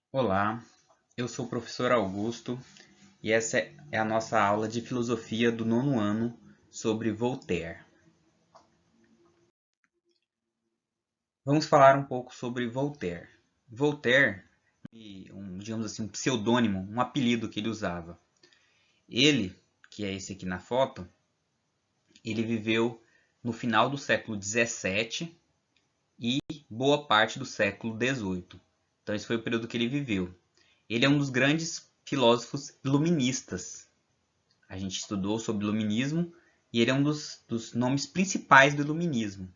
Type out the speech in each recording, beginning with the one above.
Olá, eu sou o professor Augusto e essa é a nossa aula de filosofia do nono ano sobre Voltaire. Vamos falar um pouco sobre Voltaire. Voltaire, digamos assim, um pseudônimo, um apelido que ele usava. Ele, que é esse aqui na foto, ele viveu no final do século XVII e boa parte do século XVIII. Então esse foi o período que ele viveu. Ele é um dos grandes filósofos iluministas. A gente estudou sobre iluminismo e ele é um dos nomes principais do iluminismo.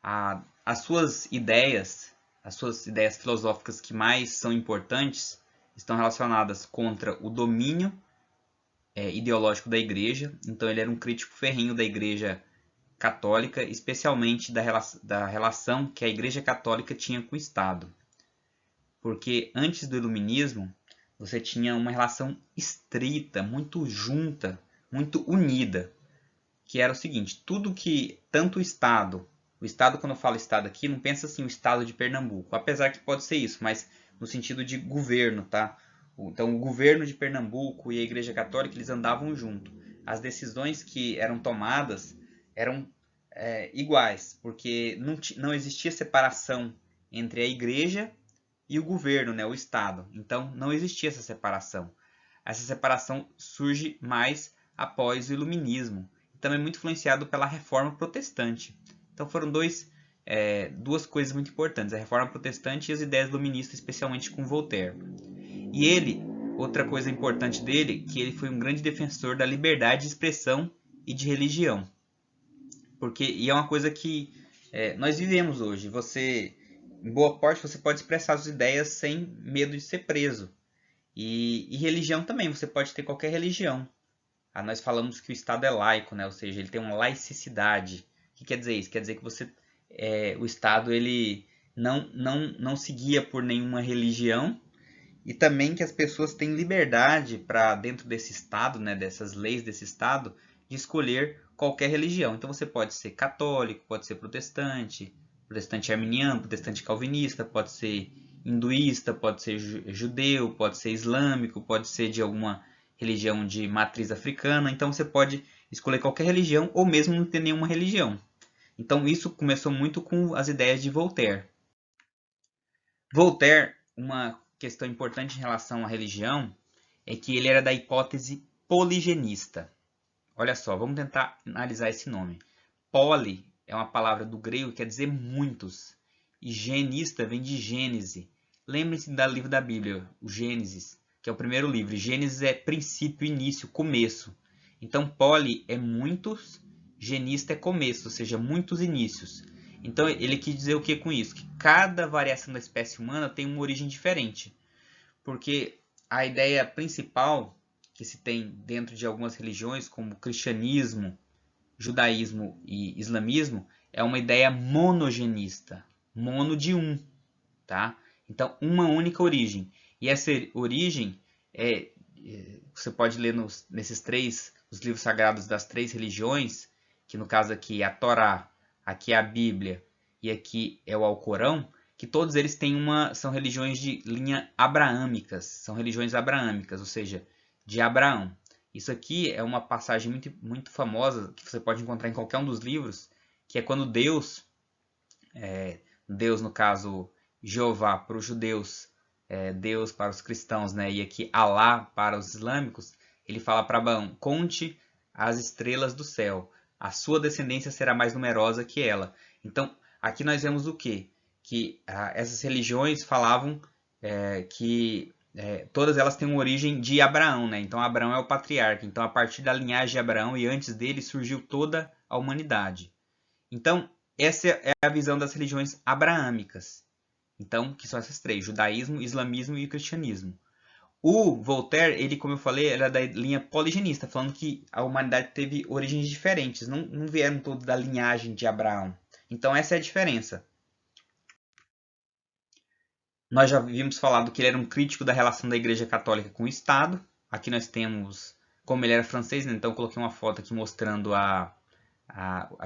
As suas ideias filosóficas que mais são importantes estão relacionadas contra o domínio ideológico da igreja. Então ele era um crítico ferrenho da igreja católica, especialmente da relação que a igreja católica tinha com o Estado. Porque antes do iluminismo, você tinha uma relação estreita, muito junta, muito unida, que era o seguinte: tudo que tanto o Estado, quando eu falo Estado aqui, não pensa assim o Estado de Pernambuco, apesar que pode ser isso, mas no sentido de governo, tá? Então o governo de Pernambuco e a Igreja Católica, eles andavam junto. As decisões que eram tomadas eram iguais, porque não existia separação entre a Igreja e o governo, né, o Estado. Então não existia essa separação. Essa separação surge mais após o Iluminismo, também muito influenciado pela Reforma Protestante. Então foram duas coisas muito importantes, a Reforma Protestante e as ideias iluministas, especialmente com Voltaire. E ele, outra coisa importante dele, que ele foi um grande defensor da liberdade de expressão e de religião. E é uma coisa que nós vivemos hoje. Em boa parte, você pode expressar suas ideias sem medo de ser preso. E religião também, você pode ter qualquer religião. Nós falamos que o Estado é laico, né? Ou seja, ele tem uma laicidade. O que quer dizer isso? Quer dizer que o Estado ele não se guia por nenhuma religião e também que as pessoas têm liberdade para, dentro desse Estado, né, dessas leis desse Estado, de escolher qualquer religião. Então você pode ser católico, pode ser protestante, protestante arminiano, protestante calvinista, pode ser hinduísta, pode ser judeu, pode ser islâmico, pode ser de alguma religião de matriz africana. Então você pode escolher qualquer religião ou mesmo não ter nenhuma religião. Então isso começou muito com as ideias de Voltaire. Voltaire, uma questão importante em relação à religião é que ele era da hipótese poligenista. Olha só, vamos tentar analisar esse nome. Poli é uma palavra do grego que quer dizer muitos. E genista vem de Gênese. Lembre-se do livro da Bíblia, o Gênesis, que é o primeiro livro. Gênesis é princípio, início, começo. Então, poli é muitos, genista é começo, ou seja, muitos inícios. Então, ele quis dizer o que com isso? Que cada variação da espécie humana tem uma origem diferente. Porque a ideia principal que se tem dentro de algumas religiões, como cristianismo, judaísmo e islamismo, é uma ideia monogenista, mono de um, tá? Então, uma única origem. E essa origem você pode ler os livros sagrados das três religiões, que no caso aqui é a Torá, aqui é a Bíblia e aqui é o Alcorão, que todos eles são religiões de linha abraâmicas, são religiões abraâmicas, ou seja, de Abraão. Isso aqui é uma passagem muito, muito famosa que você pode encontrar em qualquer um dos livros, que é quando Deus no caso Jeová para os judeus, Deus para os cristãos, né? E aqui Alá para os islâmicos, ele fala para Abraão: conte as estrelas do céu, a sua descendência será mais numerosa que ela. Então, aqui nós vemos o quê? Que essas religiões falavam que todas elas têm uma origem de Abraão, né? Então Abraão é o patriarca. Então a partir da linhagem de Abraão e antes dele surgiu toda a humanidade. Então essa é a visão das religiões abraâmicas. Então, que são essas três: judaísmo, islamismo e cristianismo. O Voltaire, ele, como eu falei, era da linha poligenista, falando que a humanidade teve origens diferentes, não vieram todos da linhagem de Abraão. Então, essa é a diferença. Nós já havíamos falado que ele era um crítico da relação da Igreja Católica com o Estado. Aqui nós temos, como ele era francês, né, então eu coloquei uma foto aqui mostrando a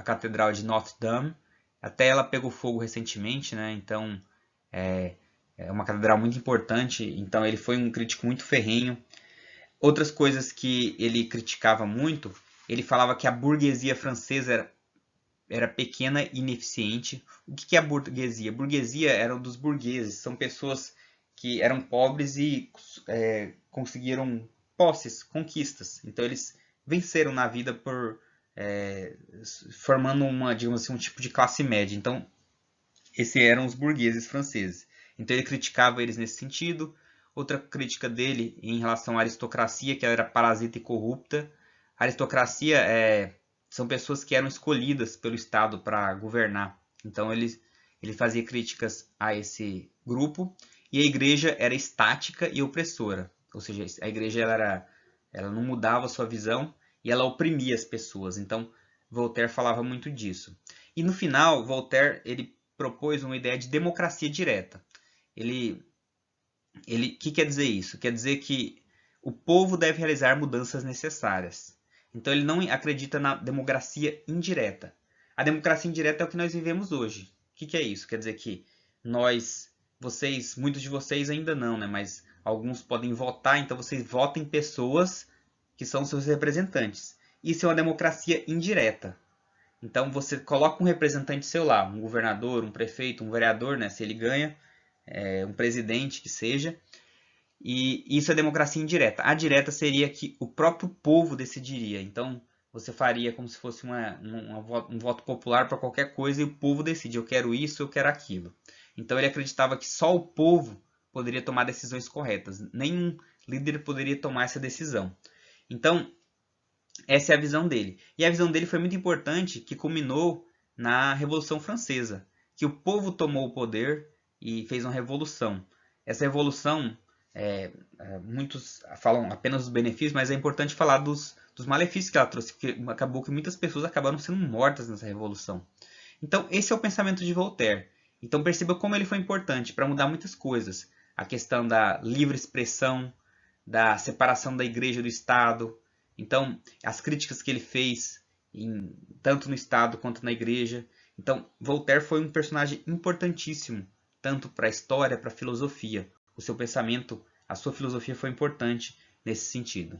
Catedral de Notre Dame. Até ela pegou fogo recentemente, né? Então é uma catedral muito importante, então ele foi um crítico muito ferrenho. Outras coisas que ele criticava muito, ele falava que a burguesia francesa era pequena e ineficiente. O que é a burguesia? A burguesia era dos burgueses, são pessoas que eram pobres e conseguiram posses, conquistas. Então eles venceram na vida por formando digamos assim, um tipo de classe média. Então esses eram os burgueses franceses. Então ele criticava eles nesse sentido. Outra crítica dele em relação à aristocracia, que ela era parasita e corrupta. A aristocracia são pessoas que eram escolhidas pelo Estado para governar. Então ele fazia críticas a esse grupo. E a igreja era estática e opressora. Ou seja, a igreja ela não mudava a sua visão e ela oprimia as pessoas. Então Voltaire falava muito disso. E no final, Voltaire ele propôs uma ideia de democracia direta. Que quer dizer isso? Quer dizer que o povo deve realizar mudanças necessárias. Então ele não acredita na democracia indireta. A democracia indireta é o que nós vivemos hoje. O que é isso? Quer dizer que muitos de vocês ainda não, né? Mas alguns podem votar, então vocês votam em pessoas que são seus representantes. Isso é uma democracia indireta. Então você coloca um representante seu lá, um governador, um prefeito, um vereador, né, se ele ganha, um presidente que seja, e isso é democracia indireta. A direta seria que o próprio povo decidiria. Então você faria como se fosse um voto popular para qualquer coisa e o povo decide, eu quero isso, eu quero aquilo. Então ele acreditava que só o povo poderia tomar decisões corretas, nenhum líder poderia tomar essa decisão. Então essa é a visão dele. E a visão dele foi muito importante, que culminou na Revolução Francesa, que o povo tomou o poder e fez uma revolução. Essa revolução, muitos falam apenas dos benefícios, mas é importante falar dos malefícios que ela trouxe, porque acabou que muitas pessoas acabaram sendo mortas nessa revolução. Então, esse é o pensamento de Voltaire. Então, perceba como ele foi importante para mudar muitas coisas. A questão da livre expressão, da separação da igreja do Estado. Então, as críticas que ele fez, tanto no Estado quanto na igreja. Então, Voltaire foi um personagem importantíssimo, tanto para a história, para a filosofia. O seu pensamento, a sua filosofia foi importante nesse sentido.